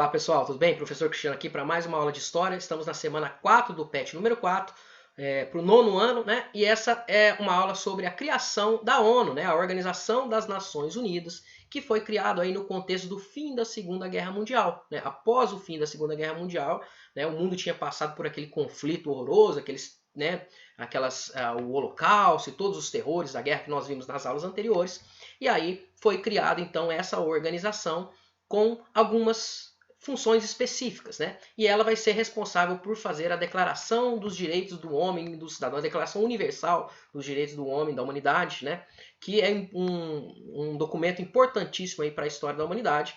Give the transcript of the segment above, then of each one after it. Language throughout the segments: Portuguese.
Olá pessoal, tudo bem? Professor Cristiano aqui para mais uma aula de História. Estamos na semana 4 do PET número 4, para o nono ano, né? E essa é uma aula sobre a criação da ONU, né? A Organização das Nações Unidas, que foi criado aí no contexto do fim da Segunda Guerra Mundial, né? Após o fim da Segunda Guerra Mundial, né? O mundo tinha passado por aquele conflito horroroso, o Holocausto e todos os terrores da guerra que nós vimos nas aulas anteriores. E aí foi criada então essa organização com algumas funções específicas, né? E ela vai ser responsável por fazer a Declaração dos Direitos do Homem e do Cidadão, a Declaração Universal dos Direitos do Homem e da Humanidade, né? Que é um documento importantíssimo aí para a história da humanidade.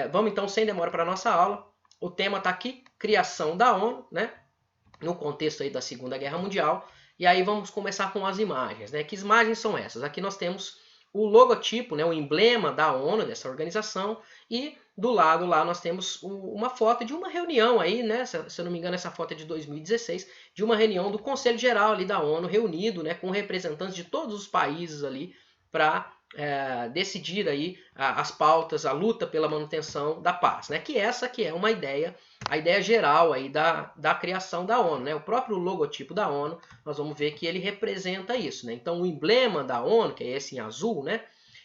Vamos então, sem demora, para a nossa aula. O tema está aqui, criação da ONU, né? No contexto aí da Segunda Guerra Mundial. E aí vamos começar com as imagens, né? Que imagens são essas? Aqui nós temos o logotipo, né, o emblema da ONU, dessa organização, e do lado lá nós temos uma foto de uma reunião aí, né, se eu não me engano essa foto é de 2016, de uma reunião do Conselho Geral ali da ONU, reunido, né, com representantes de todos os países ali para decidir aí as pautas, a luta pela manutenção da paz, né, que essa que é uma ideia, a ideia geral aí da criação da ONU, né, o próprio logotipo da ONU, nós vamos ver que ele representa isso, né, então o emblema da ONU, que é esse em azul, né,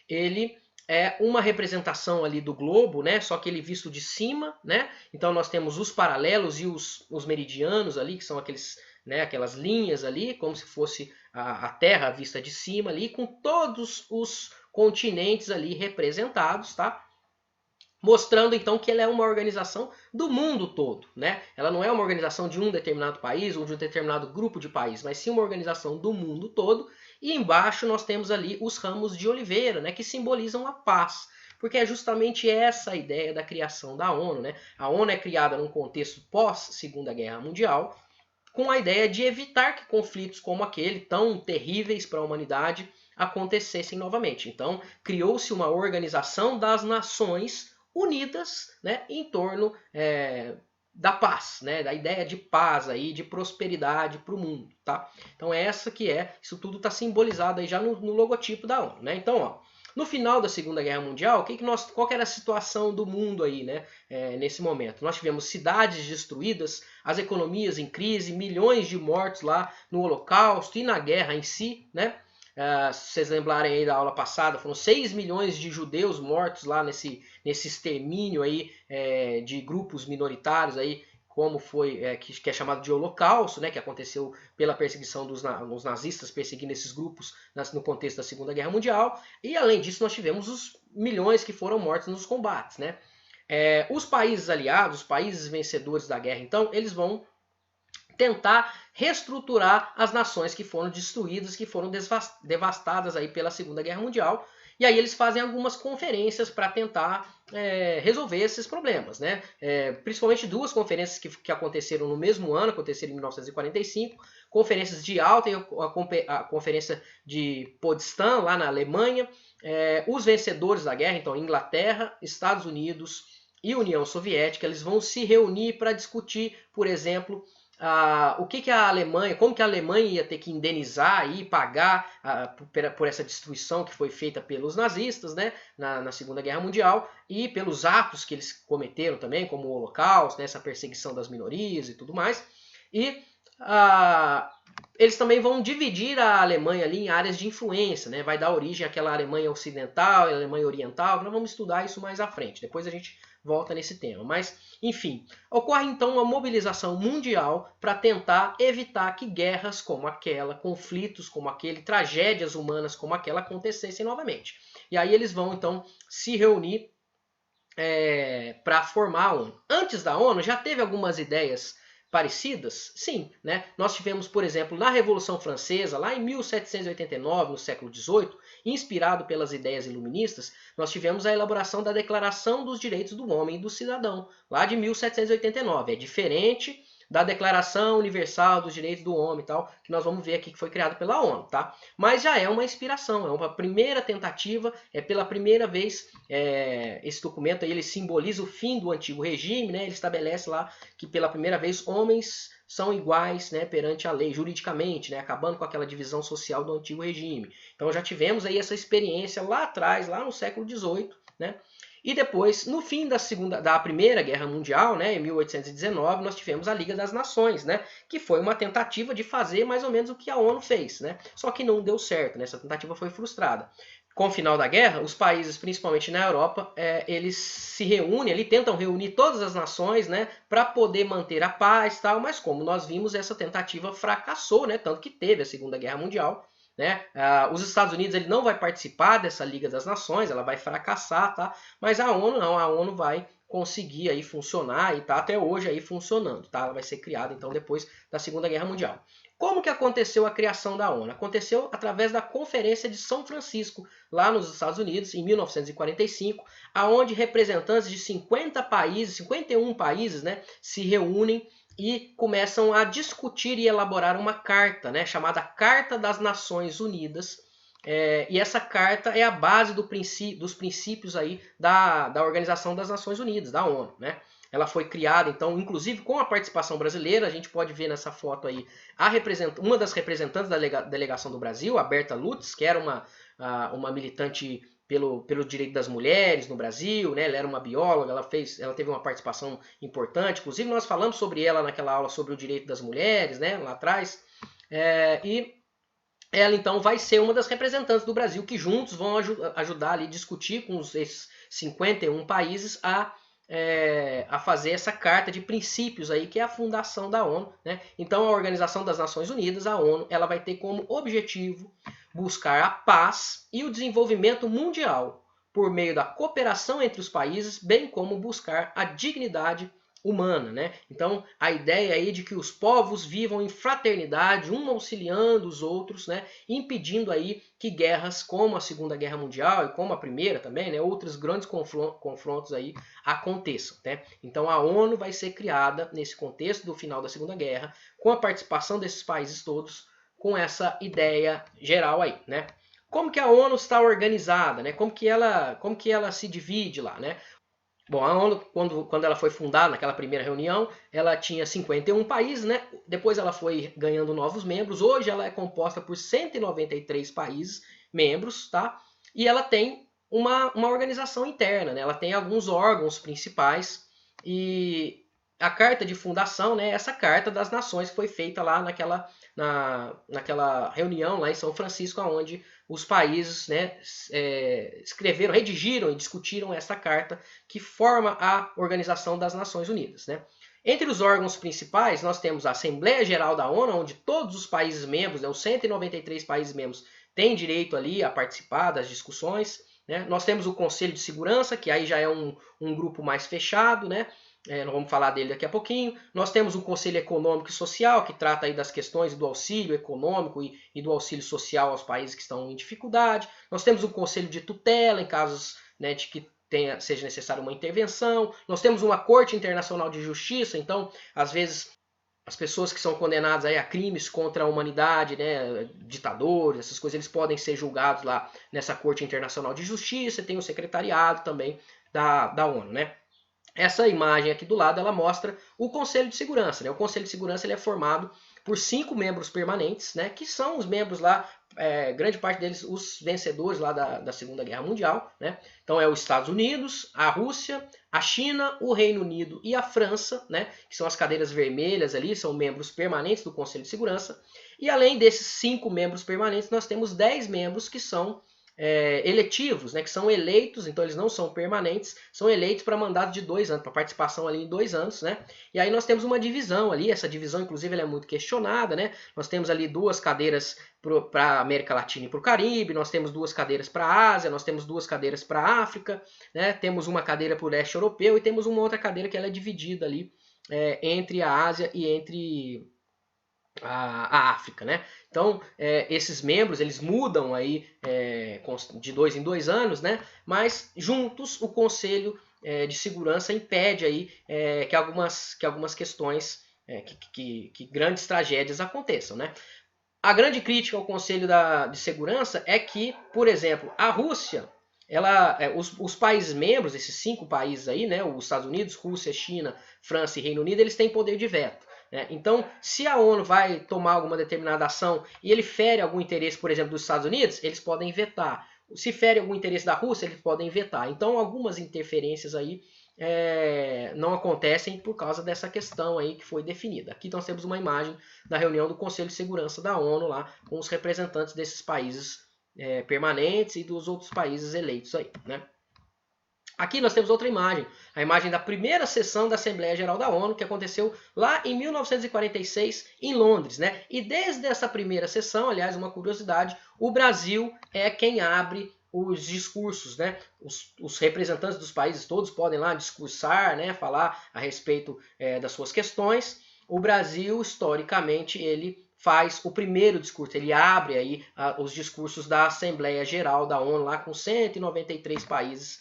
ele é uma representação ali do globo, né, só que ele visto de cima, né, então nós temos os paralelos e os meridianos ali, que são aqueles, né, aquelas linhas ali, como se fosse a Terra vista de cima ali, com todos os continentes ali representados, tá? Mostrando então que ela é uma organização do mundo todo, né? Ela não é uma organização de um determinado país ou de um determinado grupo de países, mas sim uma organização do mundo todo. E embaixo nós temos ali os ramos de oliveira, né, que simbolizam a paz. Porque é justamente essa a ideia da criação da ONU, né? A ONU é criada num contexto pós-Segunda Guerra Mundial, com a ideia de evitar que conflitos como aquele, tão terríveis para a humanidade, acontecessem novamente. Então, criou-se uma organização das nações unidas, né, em torno da paz, né, da ideia de paz aí, de prosperidade para o mundo, tá? Então essa que isso tudo está simbolizado aí já no logotipo da ONU, né? Então, ó, no final da Segunda Guerra Mundial, qual que era a situação do mundo aí, né, nesse momento? Nós tivemos cidades destruídas, as economias em crise, milhões de mortos lá no Holocausto e na guerra em si, né? Se vocês lembrarem aí da aula passada, foram 6 milhões de judeus mortos lá nesse extermínio aí, de grupos minoritários aí, como foi, que é chamado de Holocausto, né, que aconteceu pela perseguição dos nazistas perseguindo esses grupos no contexto da Segunda Guerra Mundial. E além disso nós tivemos os milhões que foram mortos nos combates, né? Os países aliados, os países vencedores da guerra, então, eles vão tentar reestruturar as nações que foram destruídas, que foram devastadas aí pela Segunda Guerra Mundial. E aí eles fazem algumas conferências para tentar resolver esses problemas, né? Principalmente duas conferências que aconteceram no mesmo ano, aconteceram em 1945, conferências de Alta e a conferência de Potsdam, lá na Alemanha. Os vencedores da guerra, então Inglaterra, Estados Unidos e União Soviética, eles vão se reunir para discutir, por exemplo, o que a Alemanha, como que a Alemanha ia ter que indenizar e pagar por essa destruição que foi feita pelos nazistas, né, na Segunda Guerra Mundial, e pelos atos que eles cometeram também, como o Holocausto, né, essa perseguição das minorias e tudo mais. E eles também vão dividir a Alemanha ali em áreas de influência, né? Vai dar origem àquela Alemanha ocidental e Alemanha oriental. Nós vamos estudar isso mais à frente. Depois a gente volta nesse tema. Mas, enfim, ocorre então uma mobilização mundial para tentar evitar que guerras como aquela, conflitos como aquele, tragédias humanas como aquela acontecessem novamente. E aí eles vão então se reunir para formar a ONU. Antes da ONU já teve algumas ideias parecidas? Sim, né? Nós tivemos, por exemplo, na Revolução Francesa, lá em 1789, no século XVIII, inspirado pelas ideias iluministas, nós tivemos a elaboração da Declaração dos Direitos do Homem e do Cidadão, lá de 1789. É diferente da Declaração Universal dos Direitos do Homem e tal, que nós vamos ver aqui que foi criado pela ONU, tá? Mas já é uma inspiração, é uma primeira tentativa, pela primeira vez esse documento aí, ele simboliza o fim do antigo regime, né? Ele estabelece lá que pela primeira vez homens são iguais, né, perante a lei, juridicamente, né, acabando com aquela divisão social do antigo regime. Então já tivemos aí essa experiência lá atrás, lá no século XVIII, né? E depois, no fim da Primeira Guerra Mundial, né, em 1819, nós tivemos a Liga das Nações, né, que foi uma tentativa de fazer mais ou menos o que a ONU fez, né, só que não deu certo, né, essa tentativa foi frustrada. Com o final da guerra, os países, principalmente na Europa, eles se reúnem, eles tentam reunir todas as nações, né, para poder manter a paz, tal. Mas como nós vimos, essa tentativa fracassou, né, tanto que teve a Segunda Guerra Mundial. Né? Os Estados Unidos ele não vai participar dessa Liga das Nações, ela vai fracassar, tá? Mas a ONU não, a ONU vai conseguir aí funcionar e tá até hoje aí funcionando, tá? Ela vai ser criada então depois da Segunda Guerra Mundial. Como que aconteceu a criação da ONU? Aconteceu através da Conferência de São Francisco, lá nos Estados Unidos, em 1945, aonde representantes de 50 países, 51 países, né, se reúnem e começam a discutir e elaborar uma carta, né, chamada Carta das Nações Unidas. E essa carta é a base dos princípios aí da Organização das Nações Unidas, da ONU, né? Ela foi criada, então, inclusive com a participação brasileira. A gente pode ver nessa foto aí uma das representantes da delegação do Brasil, a Berta Lutz, que era uma militante pelo direito das mulheres no Brasil, né? Ela era uma bióloga, ela teve uma participação importante. Inclusive, nós falamos sobre ela naquela aula sobre o direito das mulheres, né? Lá atrás. E ela, então, vai ser uma das representantes do Brasil que juntos vão ajudar ali a discutir com esses 51 países a fazer essa carta de princípios aí, que é a fundação da ONU, né? Então, a Organização das Nações Unidas, a ONU, ela vai ter como objetivo buscar a paz e o desenvolvimento mundial por meio da cooperação entre os países, bem como buscar a dignidade humana, né? Então, a ideia aí de que os povos vivam em fraternidade, um auxiliando os outros, né? Impedindo aí que guerras como a Segunda Guerra Mundial e como a Primeira também, né? Outros grandes confrontos aí aconteçam, né? Então, a ONU vai ser criada nesse contexto do final da Segunda Guerra, com a participação desses países todos, com essa ideia geral aí, né? Como que a ONU está organizada, né? Como que ela se divide lá, né? Bom, a ONU, quando ela foi fundada, naquela primeira reunião, ela tinha 51 países, né? Depois ela foi ganhando novos membros. Hoje ela é composta por 193 países membros, tá? E ela tem uma organização interna, né? Ela tem alguns órgãos principais e a carta de fundação, né? Essa carta das nações que foi feita lá naquela reunião lá em São Francisco, onde os países, né, escreveram, redigiram e discutiram essa carta que forma a Organização das Nações Unidas, né? Entre os órgãos principais, nós temos a Assembleia Geral da ONU, onde todos os países membros, né, os 193 países membros, têm direito ali a participar das discussões, né? Nós temos o Conselho de Segurança, que aí já é um grupo mais fechado, né? Nós vamos falar dele daqui a pouquinho. Nós temos o Conselho Econômico e Social, que trata aí das questões do auxílio econômico e do auxílio social aos países que estão em dificuldade. Nós temos o Conselho de Tutela, em casos, né, de que seja necessária uma intervenção. Nós temos uma Corte Internacional de Justiça, então, às vezes, as pessoas que são condenadas aí a crimes contra a humanidade, né, ditadores, essas coisas, eles podem ser julgados lá nessa Corte Internacional de Justiça. Tem o secretariado também da ONU, né? Essa imagem aqui do lado, ela mostra o Conselho de Segurança, né? O Conselho de Segurança ele é formado por 5 membros permanentes, né? Que são os membros lá, grande parte deles, os vencedores lá da Segunda Guerra Mundial, né? Então é os Estados Unidos, a Rússia, a China, o Reino Unido e a França, né? Que são as cadeiras vermelhas ali, são membros permanentes do Conselho de Segurança. E além desses 5 membros permanentes, nós temos 10 membros que são eletivos, né, que são eleitos, então eles não são permanentes, são eleitos para mandato de 2 anos, para participação ali em 2 anos, né? E aí nós temos uma divisão ali, essa divisão inclusive ela é muito questionada, né? Nós temos ali 2 cadeiras para a América Latina e para o Caribe, nós temos 2 cadeiras para a Ásia, nós temos 2 cadeiras para a África, né? Temos uma cadeira para o leste europeu e temos uma outra cadeira que ela é dividida ali entre a Ásia e entre a África, né? Então, esses membros, eles mudam aí de 2 em 2 anos, né? Mas juntos o Conselho de Segurança impede aí que algumas questões, que grandes tragédias aconteçam, né? A grande crítica ao Conselho de Segurança é que, por exemplo, a Rússia, os países membros, esses 5 países aí, né? Os Estados Unidos, Rússia, China, França e Reino Unido, eles têm poder de veto. Então, se a ONU vai tomar alguma determinada ação e ele fere algum interesse, por exemplo, dos Estados Unidos, eles podem vetar. se fere algum interesse da Rússia, eles podem vetar. Então, algumas interferências aí não acontecem por causa dessa questão aí que foi definida. Aqui nós temos uma imagem da reunião do Conselho de Segurança da ONU lá com os representantes desses países permanentes e dos outros países eleitos aí, né? Aqui nós temos outra imagem, a imagem da primeira sessão da Assembleia Geral da ONU, que aconteceu lá em 1946 em Londres, né? E desde essa primeira sessão, aliás, uma curiosidade, o Brasil é quem abre os discursos, né? Os representantes dos países todos podem lá discursar, né? Falar a respeito das suas questões. O Brasil, historicamente, ele faz o primeiro discurso, ele abre aí os discursos da Assembleia Geral da ONU lá com 193 países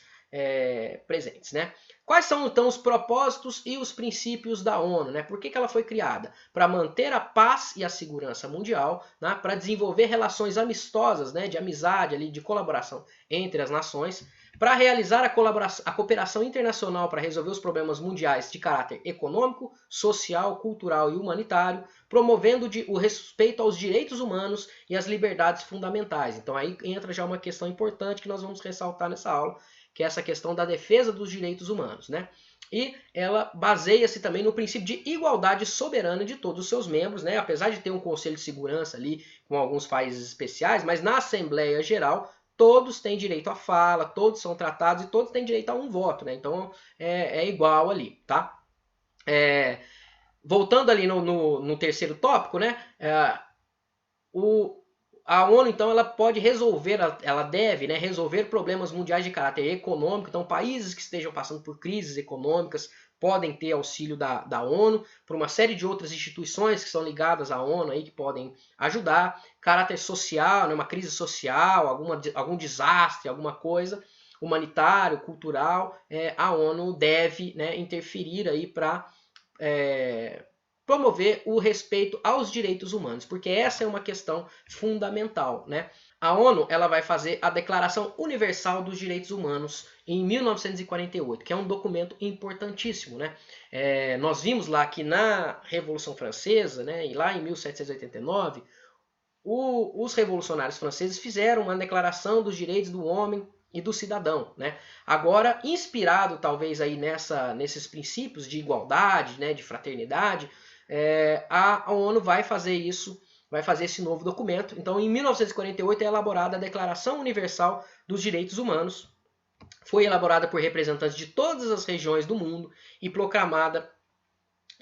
presentes, né? Quais são então os propósitos e os princípios da ONU, né? Por que ela foi criada? Para manter a paz e a segurança mundial, né? Para desenvolver relações amistosas, né? De amizade, ali, de colaboração entre as nações, para realizar a cooperação internacional para resolver os problemas mundiais de caráter econômico, social, cultural e humanitário, promovendo o respeito aos direitos humanos e às liberdades fundamentais. Então aí entra já uma questão importante que nós vamos ressaltar nessa aula, que é essa questão da defesa dos direitos humanos, né? E ela baseia-se também no princípio de igualdade soberana de todos os seus membros, né? Apesar de ter um Conselho de Segurança ali com alguns países especiais, mas na Assembleia Geral todos têm direito à fala, todos são tratados e todos têm direito a um voto, né? Então é igual ali, tá? Voltando ali no terceiro tópico, né? A ONU, então, ela pode resolver, ela deve, né, resolver problemas mundiais de caráter econômico. Então, países que estejam passando por crises econômicas podem ter auxílio da ONU, por uma série de outras instituições que são ligadas à ONU aí, que podem ajudar. Caráter social, né, uma crise social, algum desastre, alguma coisa, humanitário, cultural, a ONU deve, né, interferir aí para promover o respeito aos direitos humanos, porque essa é uma questão fundamental, né? A ONU ela vai fazer a Declaração Universal dos Direitos Humanos em 1948, que é um documento importantíssimo, né? Nós vimos lá que na Revolução Francesa, né, e lá em 1789, os revolucionários franceses fizeram uma declaração dos direitos do homem e do cidadão, né? Agora, inspirado talvez aí nesses princípios de igualdade, né, de fraternidade, a ONU vai fazer isso, vai fazer esse novo documento. Então, em 1948 é elaborada a Declaração Universal dos Direitos Humanos. Foi elaborada por representantes de todas as regiões do mundo e proclamada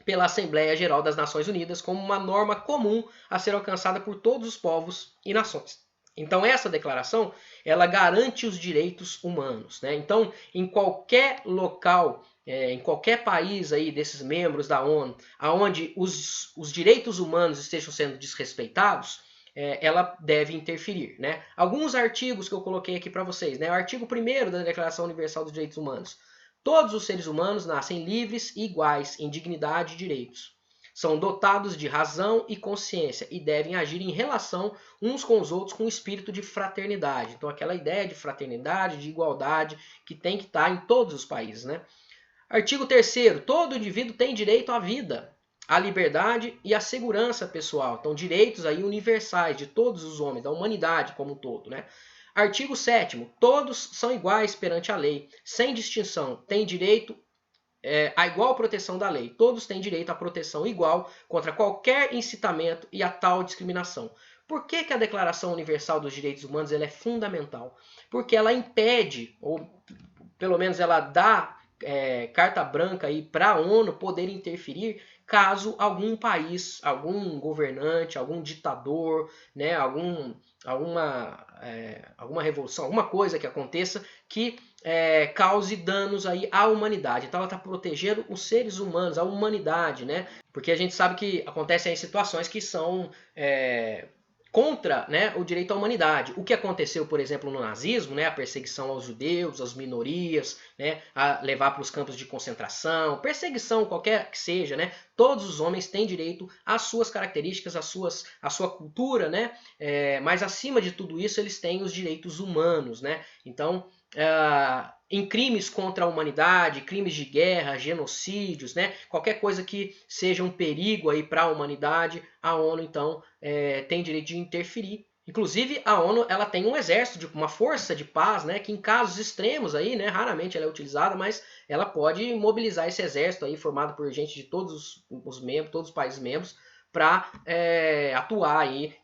pela Assembleia Geral das Nações Unidas como uma norma comum a ser alcançada por todos os povos e nações. Então essa declaração, ela garante os direitos humanos, né? Então, em qualquer local, em qualquer país aí desses membros da ONU, aonde os direitos humanos estejam sendo desrespeitados, ela deve interferir, né? Alguns artigos que eu coloquei aqui para vocês, né? O artigo 1º da Declaração Universal dos Direitos Humanos. Todos os seres humanos nascem livres e iguais em dignidade e direitos. São dotados de razão e consciência e devem agir em relação uns com os outros com espírito de fraternidade. Então, aquela ideia de fraternidade, de igualdade, que tem que estar em todos os países, né? Artigo 3º. Todo indivíduo tem direito à vida, à liberdade e à segurança pessoal. Então, direitos aí universais de todos os homens, da humanidade como um todo, né? Artigo 7º. Todos são iguais perante a lei, sem distinção. Têm direito a igual proteção da lei. Todos têm direito à proteção igual contra qualquer incitamento e a tal discriminação. Por que a Declaração Universal dos Direitos Humanos ela é fundamental? Porque ela impede, ou pelo menos ela dá carta branca para a ONU poder interferir caso algum país, algum governante, algum ditador, né, alguma revolução, alguma coisa que aconteça que cause danos aí à humanidade. Então ela está protegendo os seres humanos, a humanidade, né? Porque a gente sabe que acontecem situações que são contra, né, o direito à humanidade. O que aconteceu, por exemplo, no nazismo, né, a perseguição aos judeus, às minorias, né, a levar para os campos de concentração, perseguição qualquer que seja, né, todos os homens têm direito às suas características, à sua cultura, né, mas acima de tudo isso eles têm os direitos humanos, né. Então, em crimes contra a humanidade, crimes de guerra, genocídios, né, qualquer coisa que seja um perigo aí para a humanidade, a ONU então tem direito de interferir Inclusive, a ONU ela tem um exército, uma força de paz, né, que em casos extremos aí, né, raramente ela é utilizada, mas ela pode mobilizar esse exército aí formado por gente de todos os membros, todos os países membros, para atuar aí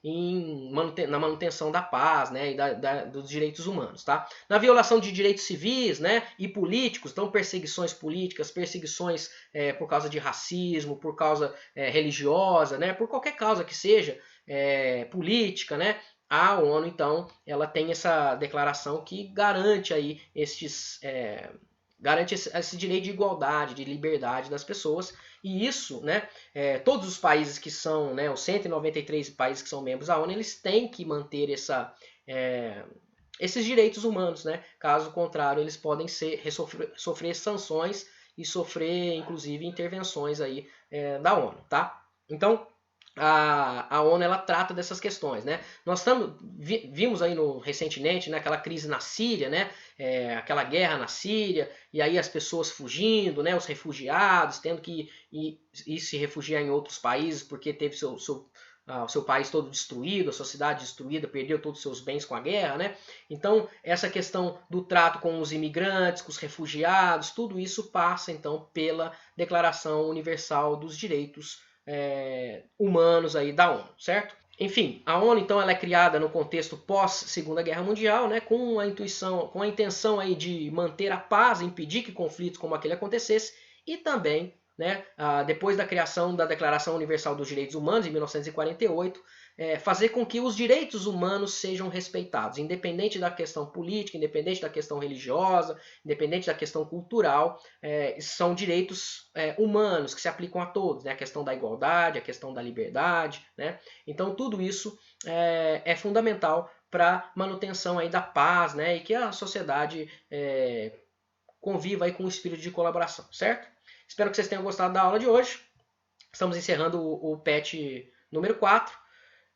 na manutenção da paz, né, e dos direitos humanos, tá? Na violação de direitos civis, né, e políticos, então perseguições políticas, perseguições por causa de racismo, por causa religiosa, né, por qualquer causa que seja, política, né? A ONU, então, ela tem essa declaração que garante aí garante esse direito de igualdade, de liberdade das pessoas. E isso, né, todos os países que são, né, os 193 países que são membros da ONU, eles têm que manter esses direitos humanos, né? Caso contrário, eles podem sofrer sanções e sofrer, inclusive, intervenções aí da ONU, tá? Então, a ONU ela trata dessas questões, né? Nós vimos aí recentemente, né, aquela crise na Síria, né? Aquela guerra na Síria, e aí as pessoas fugindo, né? Os refugiados tendo que ir se refugiar em outros países porque teve o seu país todo destruído, a sua cidade destruída, perdeu todos os seus bens com a guerra, né? Então, essa questão do trato com os imigrantes, com os refugiados, tudo isso passa, então, pela Declaração Universal dos Direitos humanos aí da ONU, certo? Enfim, a ONU então ela é criada no contexto pós Segunda Guerra Mundial, né, com a intenção aí de manter a paz, impedir que conflitos como aquele acontecesse e também, né, depois da criação da Declaração Universal dos Direitos Humanos em 1948, fazer com que os direitos humanos sejam respeitados, independente da questão política, independente da questão religiosa, independente da questão cultural, são direitos humanos que se aplicam a todos, né? A questão da igualdade, a questão da liberdade, né? Então tudo isso é fundamental para manutenção aí da paz, né? E que a sociedade conviva aí com o espírito de colaboração, certo? Espero que vocês tenham gostado da aula de hoje. Estamos encerrando o PET número 4.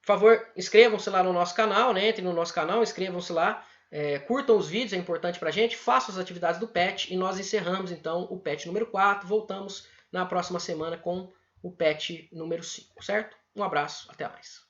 Por favor, inscrevam-se lá no nosso canal, né? Entrem no nosso canal, inscrevam-se lá, curtam os vídeos, é importante pra gente, façam as atividades do PET e nós encerramos então o PET número 4. Voltamos na próxima semana com o PET número 5, certo? Um abraço, até mais.